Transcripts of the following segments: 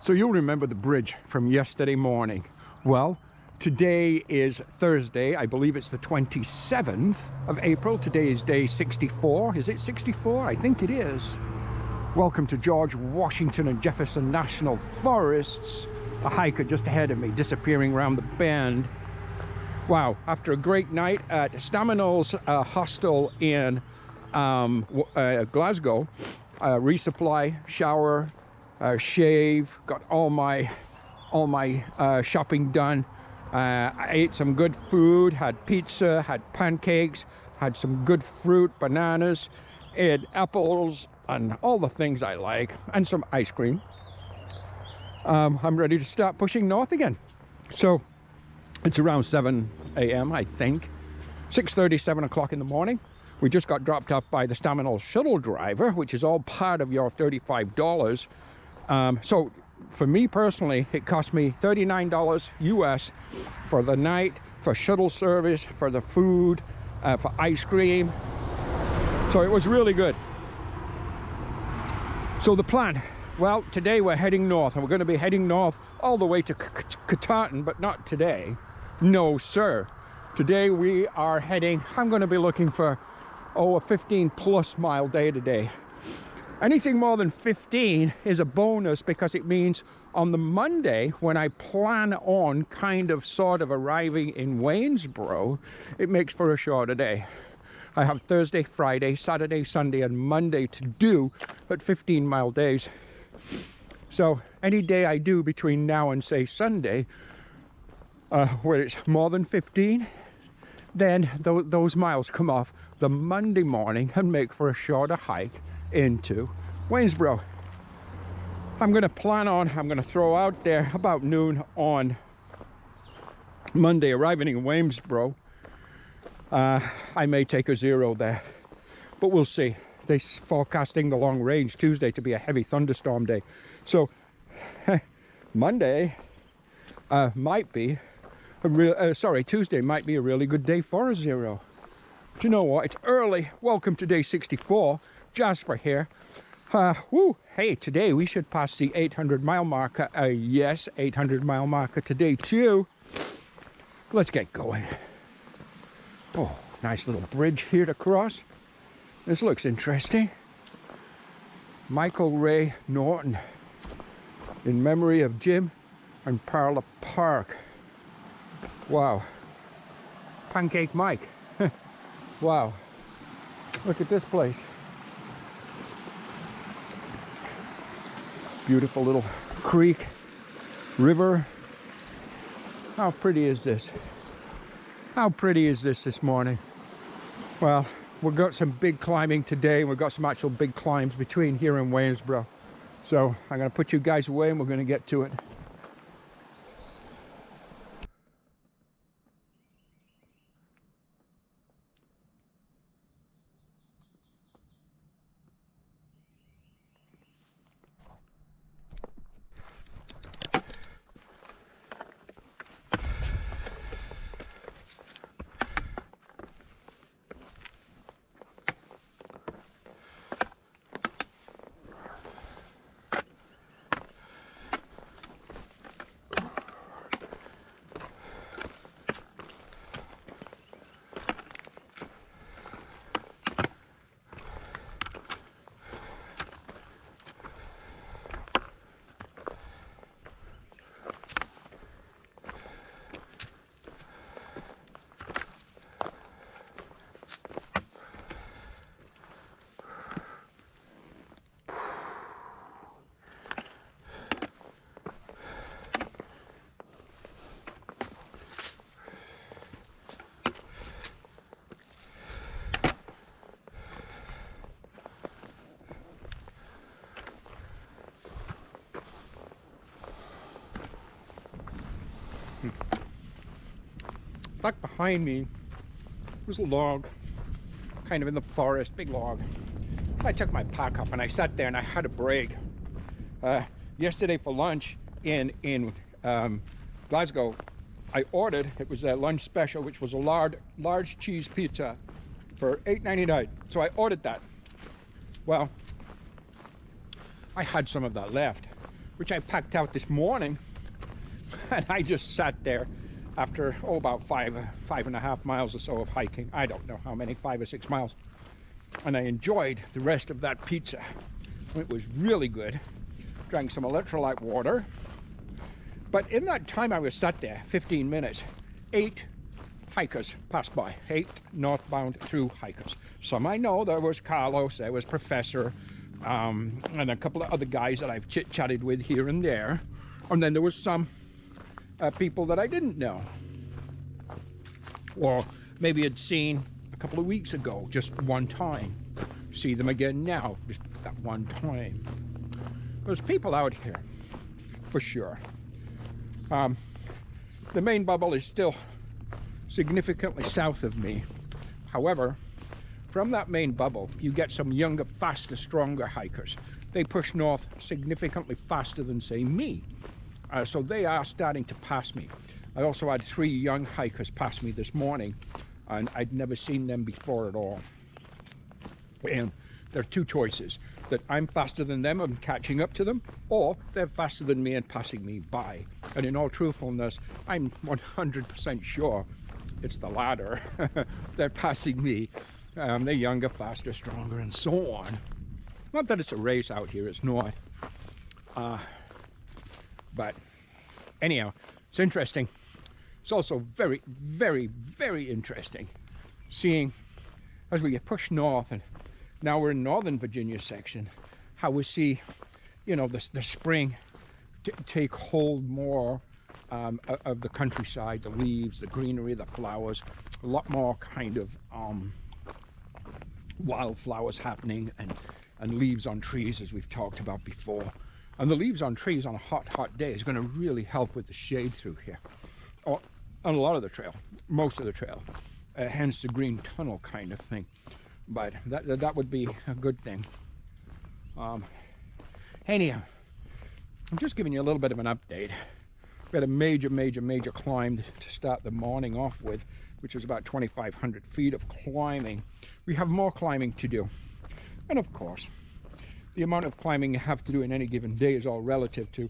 So you'll remember the bridge from yesterday morning. Well, today is Thursday. I believe it's the 27th of April. Today is day 64. Is it 64? I think it is. Welcome to George Washington and Jefferson National Forests. A hiker just ahead of me, disappearing around the bend. Wow, after a great night at Staminal's hostel in Glasgow, resupply, shower, shave, got all my shopping done. I ate some good food, had pizza, had pancakes, had some good fruit, bananas, and apples, and all the things I like, and some ice cream. I'm ready to start pushing north again. So it's around 7 a.m. I think, 6:30, 7 o'clock in the morning. We just got dropped off by the Staminal shuttle driver, which is all part of your $35. So for me personally, it cost me $39 US for the night, for shuttle service, for the food, for ice cream. So it was really good. So the plan, well, today we're heading north, and we're going to be heading north all the way to Katahdin, but not today. No, sir. Today we are heading, I'm going to be looking for, a 15+ mile day today. Anything more than 15 is a bonus, because it means on the Monday, when I plan on sort of arriving in Waynesboro, it makes for a shorter day. I have Thursday, Friday, Saturday, Sunday, and Monday to do at 15-mile days. So any day I do between now and say Sunday, where it's more than 15, then those miles come off the Monday morning and make for a shorter hike into Waynesboro. I'm going to throw out there about noon on Monday, arriving in Waynesboro. I may take a zero there, but we'll see. They're forecasting the long range Tuesday to be a heavy thunderstorm day. So Monday might be Tuesday might be a really good day for a zero. Do you know what? It's early. Welcome to day 64. Jasper here. Hey, today we should pass the 800-mile marker. Yes, 800-mile marker today too. Let's get going. Oh, nice little bridge here to cross. This looks interesting. Michael Ray Norton, in memory of Jim and Parla Park. Wow. Pancake Mike. Wow. Look at this place. Beautiful little creek, river. How pretty is this? How pretty is this morning? Well, we've got some big climbing today. We've got some actual big climbs between here and Waynesboro. So I'm going to put you guys away and we're going to get to it. Back behind me was a log, kind of in the forest, big log. I took my pack up and I sat there and I had a break. Yesterday for lunch in Glasgow, I ordered, it was a lunch special, which was a large cheese pizza for $8.99. So I ordered that. Well, I had some of that left. which I packed out this morning. And I just sat there after, about 5.5 miles or so of hiking. I don't know how many, 5 or 6 miles. And I enjoyed the rest of that pizza. It was really good. Drank some electrolyte water. But in that time I was sat there, 15 minutes, 8 hikers passed by. 8 northbound through hikers. Some I know. There was Carlos, there was Professor, and a couple of other guys that I've chit-chatted with here and there. And then there was some people that I didn't know, or maybe had seen a couple of weeks ago, just one time. See them again now, just that one time. There's people out here, for sure. The main bubble is still significantly south of me. However, from that main bubble, you get some younger, faster, stronger hikers. They push north significantly faster than, say, me. So they are starting to pass me. I also had 3 young hikers pass me this morning, and I'd never seen them before at all. And there are 2 choices: that I'm faster than them and catching up to them, or they're faster than me and passing me by. And in all truthfulness, I'm 100% sure it's the latter. They're passing me. They're younger, faster, stronger, and so on. Not that it's a race out here, it's not. But anyhow, it's interesting. It's also very, very, very interesting seeing, as we get pushed north, and now we're in Northern Virginia section, how we see, you know, the spring take hold more of the countryside, the leaves, the greenery, the flowers, a lot more kind of wildflowers happening, and leaves on trees, as we've talked about before. And the leaves on trees on a hot day is going to really help with the shade through here. On a lot of the trail, most of the trail, hence the green tunnel kind of thing. But that would be a good thing. Anyhow, I'm just giving you a little bit of an update. We had a major climb to start the morning off with, which is about 2,500 feet of climbing. We have more climbing to do. And of course, the amount of climbing you have to do in any given day is all relative to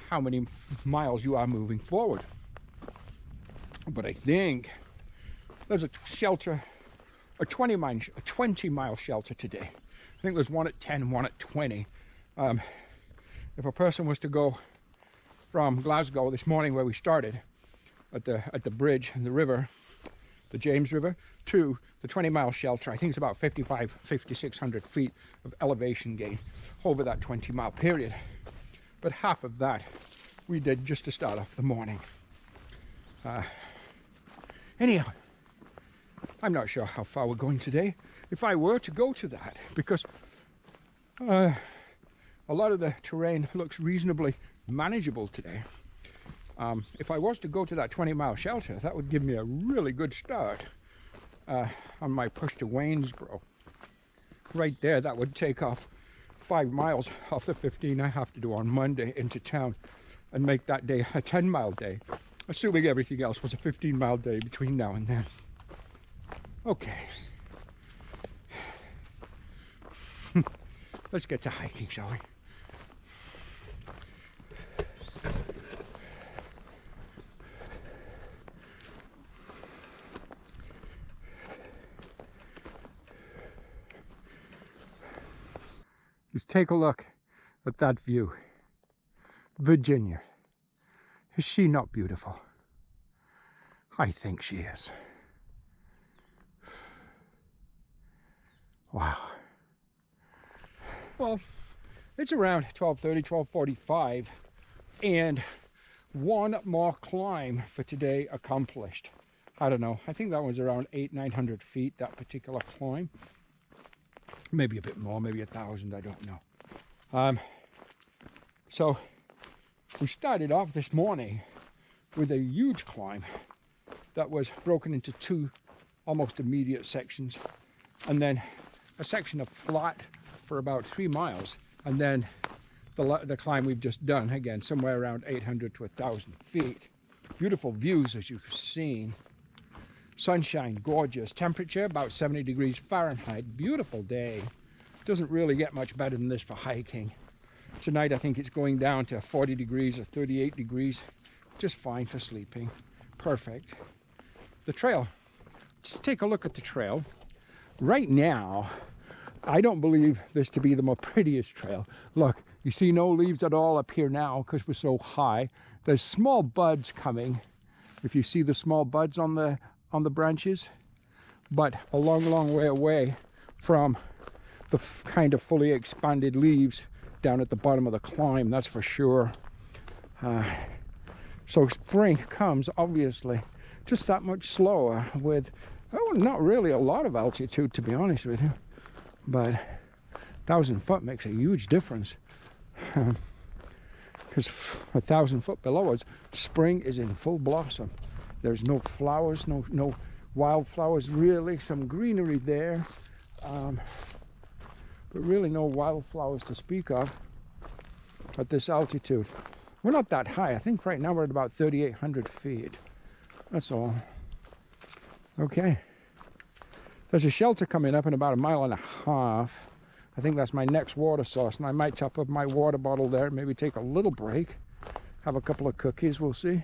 how many miles you are moving forward. But I think there's a shelter, a 20-mile shelter today. I think there's one at 10 and one at 20. If a person was to go from Glasgow this morning, where we started, at the bridge and the river, the James River, to the 20-mile shelter, I think it's about 5,600 feet of elevation gain over that 20-mile period. But half of that we did just to start off the morning. Anyhow, I'm not sure how far we're going today. If I were to go to that, because a lot of the terrain looks reasonably manageable today. If I was to go to that 20-mile shelter, that would give me a really good start on my push to Waynesboro. Right there, that would take off 5 miles off the 15 I have to do on Monday into town, and make that day a 10-mile day, assuming everything else was a 15-mile day between now and then. Okay. Let's get to hiking, shall we? Just take a look at that view. Virginia. Is she not beautiful? I think she is. Wow. Well, it's around 12:30, 12:45, and one more climb for today accomplished. I don't know. I think that was around 800-900 feet, that particular climb. Maybe a bit more, maybe 1,000, I don't know. So we started off this morning with a huge climb that was broken into 2 almost immediate sections, and then a section of flat for about 3 miles, and then the climb we've just done, again somewhere around 800 to 1,000 feet. Beautiful views, as you've seen. Sunshine, gorgeous. Temperature about 70 degrees Fahrenheit. Beautiful day. Doesn't really get much better than this for hiking. Tonight I think it's going down to 40 degrees or 38 degrees. Just fine for sleeping. Perfect. The trail. Just take a look at the trail. Right now, I don't believe this to be the most prettiest trail. Look, you see no leaves at all up here now because we're so high. There's small buds coming. If you see the small buds on the branches, but a long way away from the kind of fully expanded leaves down at the bottom of the climb, that's for sure. So spring comes obviously just that much slower with, oh, not really a lot of altitude, to be honest with you, but 1,000 foot makes a huge difference. Because 1,000 foot below us, spring is in full blossom. There's no flowers, no wildflowers really, some greenery there, but really no wildflowers to speak of at this altitude. We're not that high. I think right now we're at about 3,800 feet. That's all. Okay. There's a shelter coming up in about 1.5 miles. I think that's my next water source, and I might top up my water bottle there, maybe take a little break, have a couple of cookies, we'll see.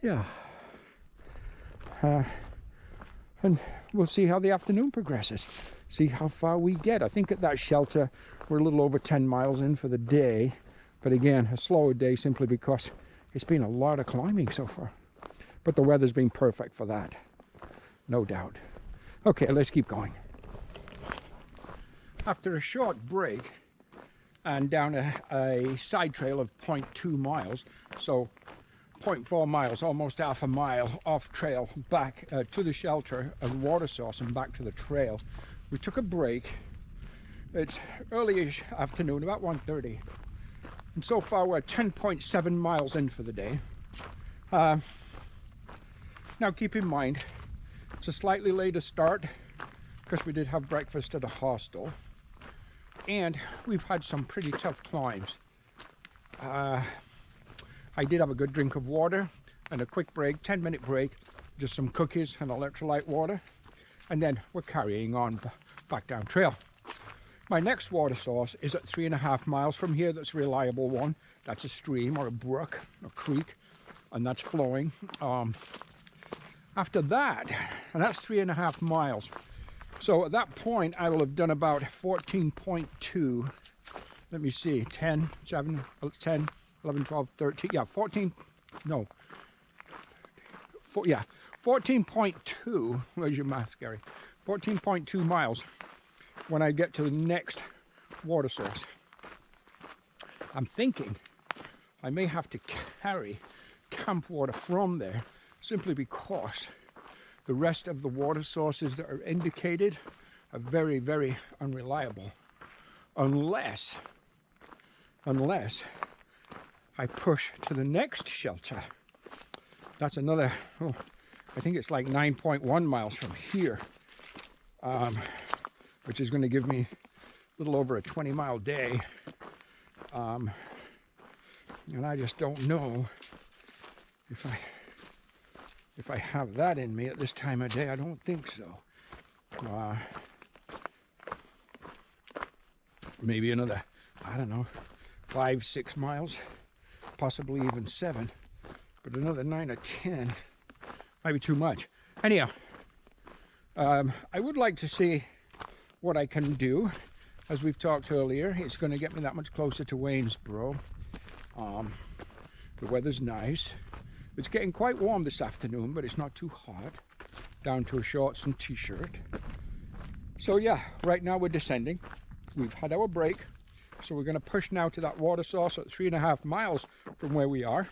Yeah. And we'll see how the afternoon progresses, see how far we get. I think at that shelter we're a little over 10 miles in for the day, but again, a slower day simply because it's been a lot of climbing so far. But the weather's been perfect for that, no doubt. Okay, let's keep going. After a short break and down a side trail of 0.2 miles, so 0.4 miles, almost half a mile off trail back to the shelter and water source and back to the trail, we took a break. It's early-ish afternoon, about 1:30, and so far we're 10.7 miles in for the day. Now keep in mind, it's a slightly later start because we did have breakfast at a hostel, and we've had some pretty tough climbs. I did have a good drink of water and a quick break, 10-minute break, just some cookies and electrolyte water, and then we're carrying on back down trail. My next water source is at 3.5 miles from here. That's a reliable one. That's a stream or a brook or creek, and that's flowing. After that, and that's 3.5 miles. So at that point, I will have done about 14.2. Let me see, 10, 7, 10, 11, 12, 13, yeah, 14, no, 14.2, where's your math, Gary? 14.2 miles when I get to the next water source. I'm thinking I may have to carry camp water from there simply because the rest of the water sources that are indicated are very, very unreliable. Unless I push to the next shelter. That's another, oh, I think it's like 9.1 miles from here, which is going to give me a little over a 20-mile day. And I just don't know if I have that in me at this time of day. I don't think so. Maybe another, I don't know, 5-6 miles, possibly even 7, but another 9 or 10 might be too much. Anyhow, I would like to see what I can do. As we've talked earlier, it's going to get me that much closer to Waynesboro. The weather's nice. It's getting quite warm this afternoon, but it's not too hot. Down to a shorts and t-shirt. So yeah, right now we're descending. We've had our break. So we're going to push now to that water source at 3.5 miles from where we are.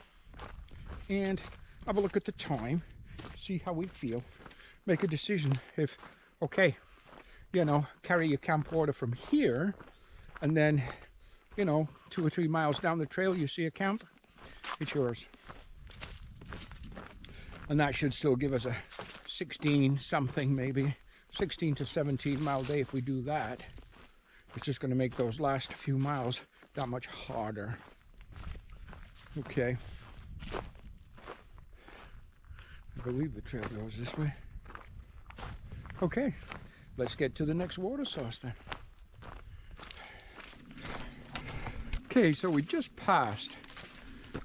And have a look at the time. See how we feel. Make a decision if, okay, you know, carry your camp water from here. And then, you know, 2 or 3 miles down the trail, you see a camp. It's yours. And that should still give us a 16 something, maybe 16 to 17 mile day if we do that. It's just going to make those last few miles that much harder. Okay. I believe the trail goes this way. Okay, let's get to the next water source then. Okay, so we just passed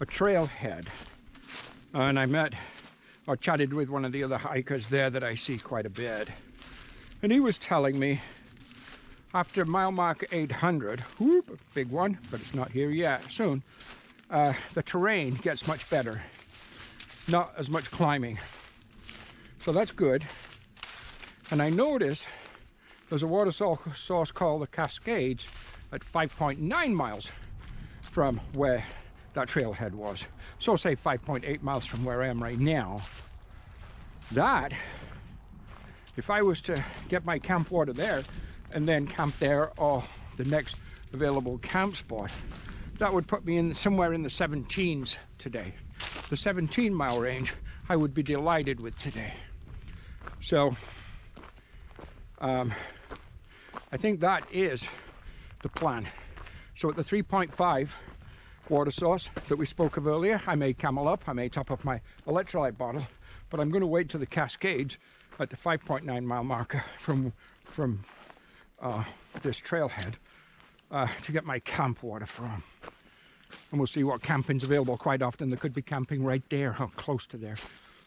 a trailhead, and I met or chatted with one of the other hikers there that I see quite a bit, and he was telling me after mile marker 800, whoop, big one, but it's not here yet, soon, the terrain gets much better, not as much climbing, so that's good. And I noticed there's a water source called the Cascades at 5.9 miles from where that trailhead was. So say 5.8 miles from where I am right now. That, if I was to get my camp water there and then camp there or the next available camp spot, that would put me in somewhere in the 17s today. The 17-mile range I would be delighted with today. So I think that is the plan. So at the 3.5 water source that we spoke of earlier, I may camel up, I may top up my electrolyte bottle, but I'm going to wait to the Cascades at the 5.9 mile marker from this trailhead to get my camp water from. And we'll see what camping's available. Quite often there could be camping right there or close to there.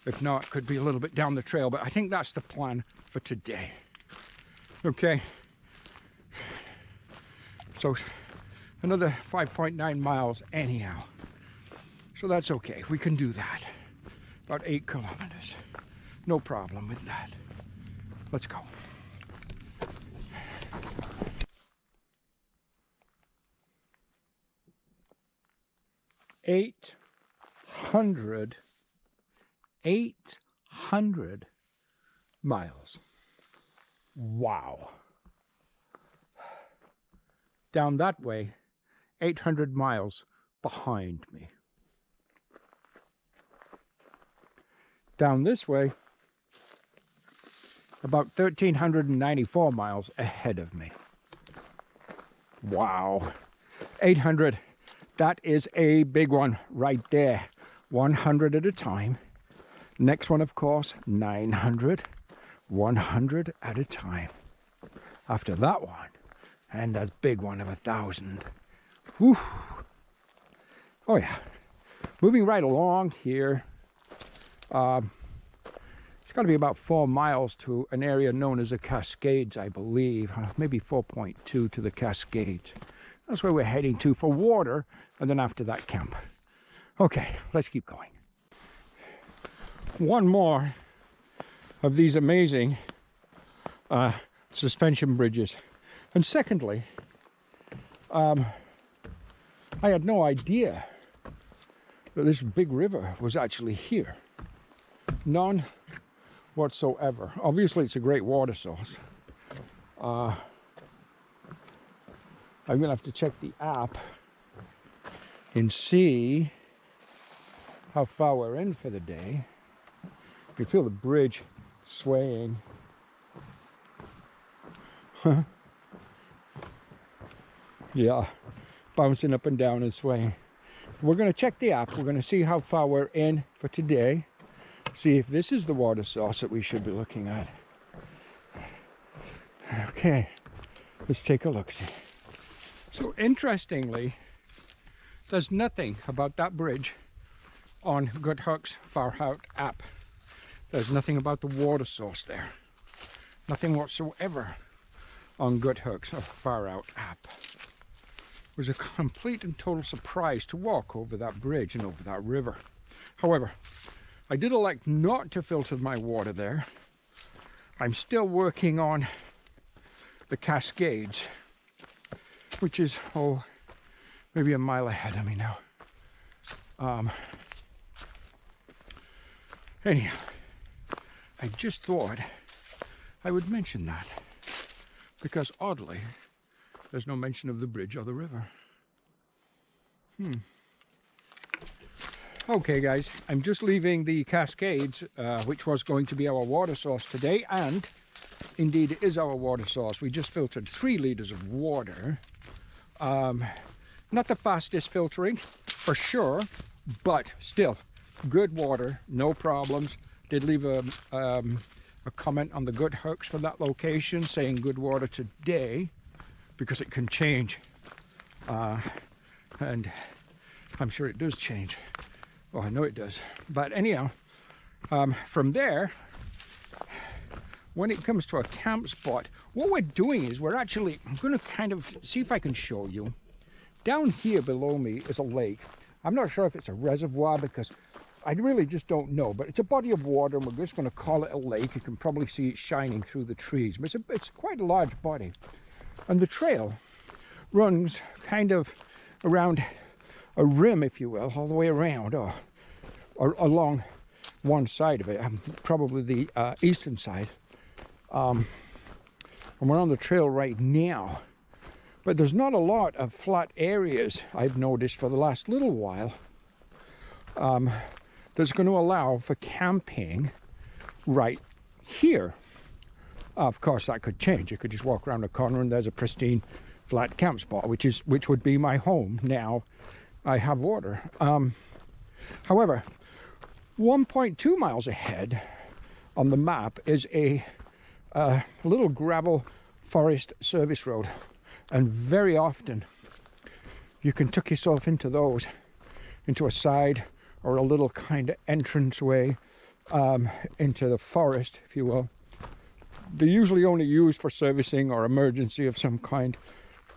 If not, it could be a little bit down the trail, but I think that's the plan for today. Okay. So another 5.9 miles anyhow. So that's okay. We can do that. About 8 kilometers. No problem with that. Let's go. Eight hundred miles. Wow. Down that way, 800 miles behind me. Down this way, about 1,394 miles ahead of me. Wow. 800. That is a big one right there. 100 at a time. Next one, of course, 900. 100 at a time. After that one, and that big one of 1,000. Whew. Oh yeah. Moving right along here. It's got to be about 4 miles to an area known as the Cascades, I believe. Maybe 4.2 to the Cascades. That's where we're heading to for water, and then after that, camp. Okay, let's keep going. One more of these amazing suspension bridges. And secondly, I had no idea that this big river was actually here. None whatsoever. Obviously, it's a great water source. I'm going to have to check the app and see how far we're in for the day. You can feel the bridge swaying. Yeah, bouncing up and down and swaying. We're going to check the app. We're going to see how far we're in for today. See if this is the water source that we should be looking at. Okay, let's take a look. See. So interestingly, there's nothing about that bridge on GoodHuck's Far Out app. There's nothing about the water source there. Nothing whatsoever on GoodHuck's Far Out app. It was a complete and total surprise to walk over that bridge and over that river. However, I did elect not to filter my water there. I'm still working on the Cascades, which is, oh, maybe a mile ahead of me now. Anyhow, I just thought I would mention that, because oddly, there's no mention of the bridge or the river. Okay guys, I'm just leaving the Cascades, which was going to be our water source today, and indeed it is our water source. We just filtered 3 liters of water. Not the fastest filtering, for sure, but still, good water, no problems. Did leave a comment on the GoodHuck's for that location, saying good water today, because it can change and I'm sure it does change. Well, I know it does. But anyhow, from there, when it comes to a camp spot, what we're doing is I'm going to kind of see if I can show you. Down here below me is a lake. I'm not sure if it's a reservoir because I really just don't know, but it's a body of water and we're just going to call it a lake. You can probably see it shining through the trees, but it's quite a large body. And the trail runs kind of around a rim, if you will, all the way around, or along one side of it, probably the eastern side. And we're on the trail right now. But there's not a lot of flat areas, I've noticed, for the last little while, that's going to allow for camping right here. Of course, that could change. You could just walk around the corner and there's a pristine flat camp spot, which would be my home now I have water. However, 1.2 miles ahead on the map is a little gravel forest service road. And very often you can tuck yourself into those, into a side or a little kind of entranceway into the forest, if you will. They're usually only used for servicing or emergency of some kind.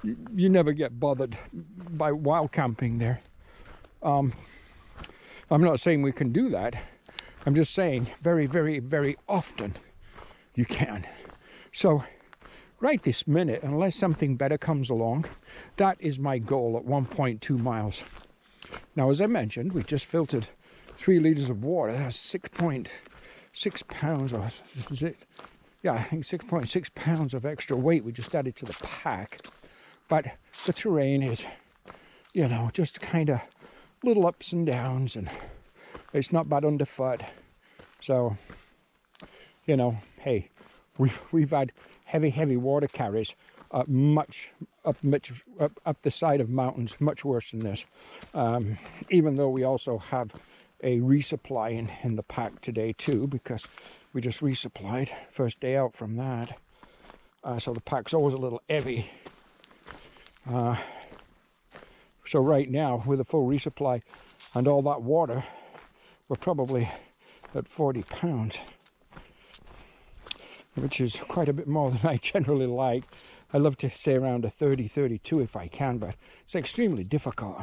You never get bothered by wild camping there. I'm not saying we can do that. I'm just saying very, very, very often you can. So right this minute, unless something better comes along, that is my goal at 1.2 miles. Now, as I mentioned, we just filtered 3 liters of water. That's 6.6 pounds, or is it? Yeah, I think 6.6 pounds of extra weight we just added to the pack. But the terrain is, you know, just kind of little ups and downs, and it's not bad underfoot. So, you know, hey, we've had heavy water carries up the side of mountains, much worse than this. Even though we also have a resupply in the pack today too, because we just resupplied first day out from that. So the pack's always a little heavy. So right now, with a full resupply and all that water, we're probably at 40 pounds. Which is quite a bit more than I generally like. I love to stay around a 30, 32 if I can, but it's extremely difficult.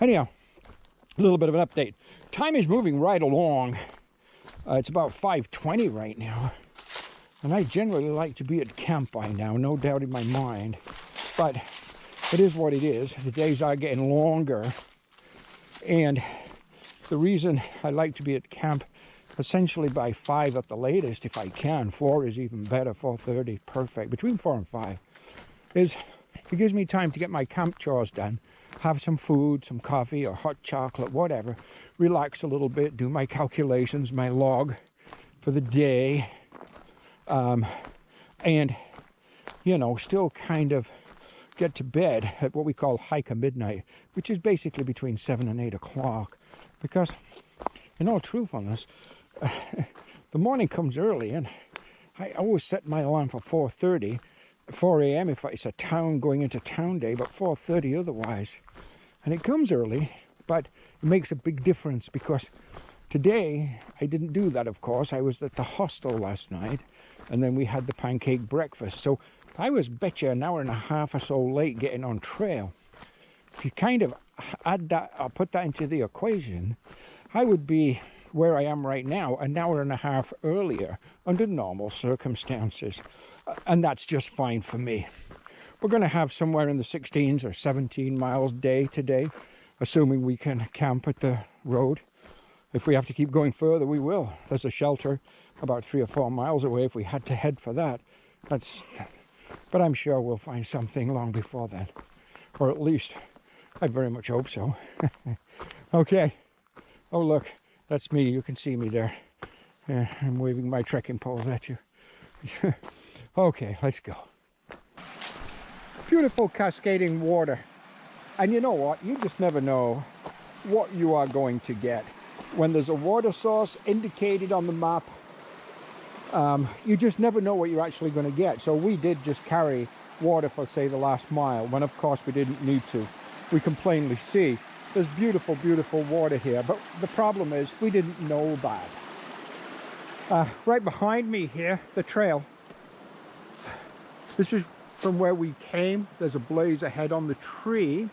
Anyhow, a little bit of an update. Time is moving right along. It's about 5:20 right now. And I generally like to be at camp by now, no doubt in my mind. But it is what it is. The days are getting longer. And the reason I like to be at camp essentially by 5 at the latest, if I can. 4 is even better, 4:30, perfect. Between 4 and 5 is it gives me time to get my camp chores done, have some food, some coffee or hot chocolate, whatever, relax a little bit, do my calculations, my log for the day, and, you know, still kind of get to bed at what we call hike of midnight, which is basically between 7 and 8 o'clock, because in all truthfulness, the morning comes early, and I always set my alarm for 4:30, 4 a.m. if it's a town going into town day, but 4:30 otherwise. And it comes early, but it makes a big difference because today I didn't do that, of course. I was at the hostel last night, and then we had the pancake breakfast. So I was betcha an hour and a half or so late getting on trail. If you kind of add that or put that into the equation, I would be where I am right now an hour and a half earlier under normal circumstances, and that's just fine for me. We're going to have somewhere in the 16s or 17 miles day today, assuming we can camp at the road. If we have to keep going further, we will. There's a shelter about 3 or 4 miles away if we had to head for that. But I'm sure we'll find something long before then, or at least I very much hope so. Okay. Oh look, that's me. You can see me there. Yeah, I'm waving my trekking poles at you. Okay, let's go. Beautiful cascading water. And you know what? You just never know what you are going to get. When there's a water source indicated on the map, you just never know what you're actually going to get. So we did just carry water for, say, the last mile, when of course we didn't need to. We can plainly see there's beautiful, beautiful water here, but the problem is we didn't know that. Right behind me here, the trail. This is from where we came. There's a blaze ahead on the tree.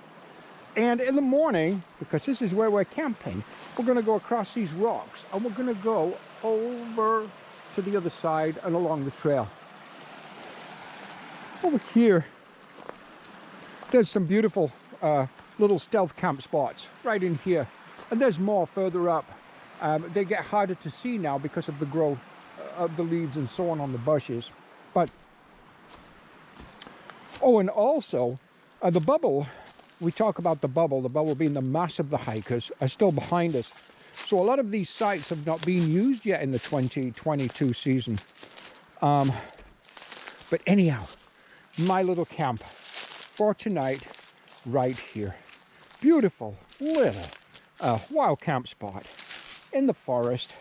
And in the morning, because this is where we're camping, we're going to go across these rocks and we're going to go over to the other side and along the trail. Over here, there's some beautiful little stealth camp spots right in here. And there's more further up. They get harder to see now because of the growth of the leaves and so on the bushes. But, oh, and also the bubble. We talk about the bubble being the mass of the hikers, are still behind us. So a lot of these sites have not been used yet in the 2022 season. But anyhow, my little camp for tonight, right here. Beautiful little wild camp spot in the forest.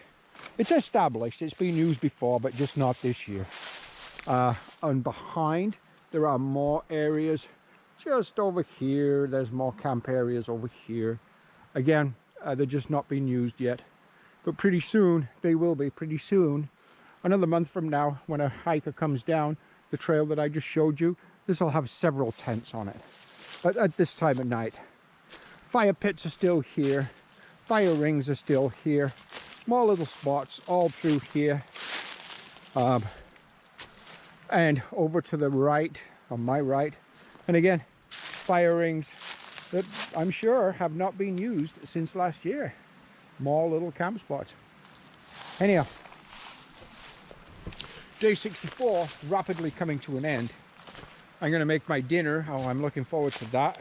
It's established, it's been used before, but just not this year. And behind, there are more areas. Just over here, there's more camp areas over here. Again, they're just not being used yet. But pretty soon, they will be. Pretty soon, another month from now, when a hiker comes down the trail that I just showed you, this will have several tents on it. But at this time of night, fire pits are still here. Fire rings are still here. Small little spots all through here. And over to the right, on my right, and again, fire rings that I'm sure have not been used since last year. More little camp spots. Anyhow, day 64 rapidly coming to an end. I'm going to make my dinner. Oh, I'm looking forward to that.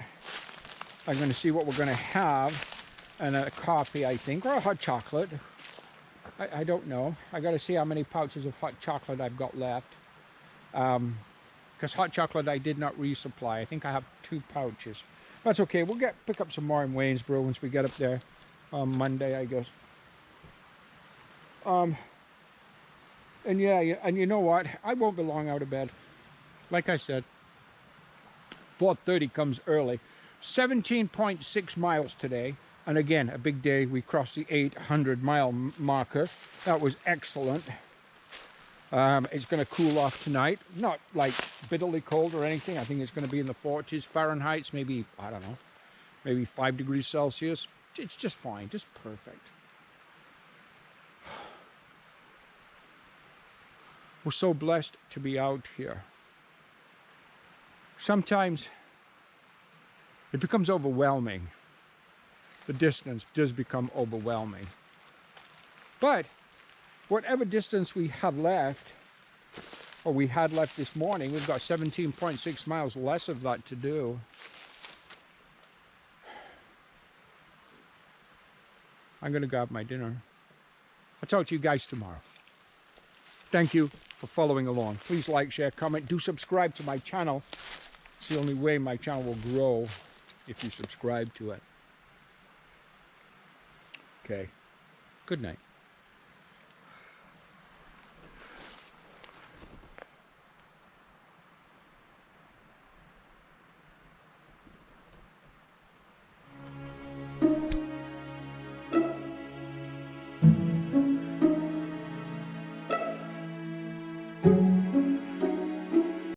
I'm going to see what we're going to have, and a coffee, I think, or a hot chocolate. I don't know. I got to see how many pouches of hot chocolate I've got left. Because hot chocolate I did not resupply. I think I have 2 pouches. That's okay. We'll pick up some more in Waynesboro once we get up there on Monday, I guess. And yeah, and you know what? I won't be long out of bed. Like I said, 4:30 comes early. 17.6 miles today. And again, a big day. We crossed the 800-mile marker. That was excellent. It's going to cool off tonight. Not like bitterly cold or anything. I think it's going to be in the 40s Fahrenheit, maybe, I don't know, maybe 5 degrees Celsius. It's just fine, just perfect. We're so blessed to be out here. Sometimes it becomes overwhelming. The distance does become overwhelming. But whatever distance we have left, or we had left this morning, we've got 17.6 miles less of that to do. I'm going to grab my dinner. I'll talk to you guys tomorrow. Thank you for following along. Please like, share, comment. Do subscribe to my channel. It's the only way my channel will grow, if you subscribe to it. Okay. Good night.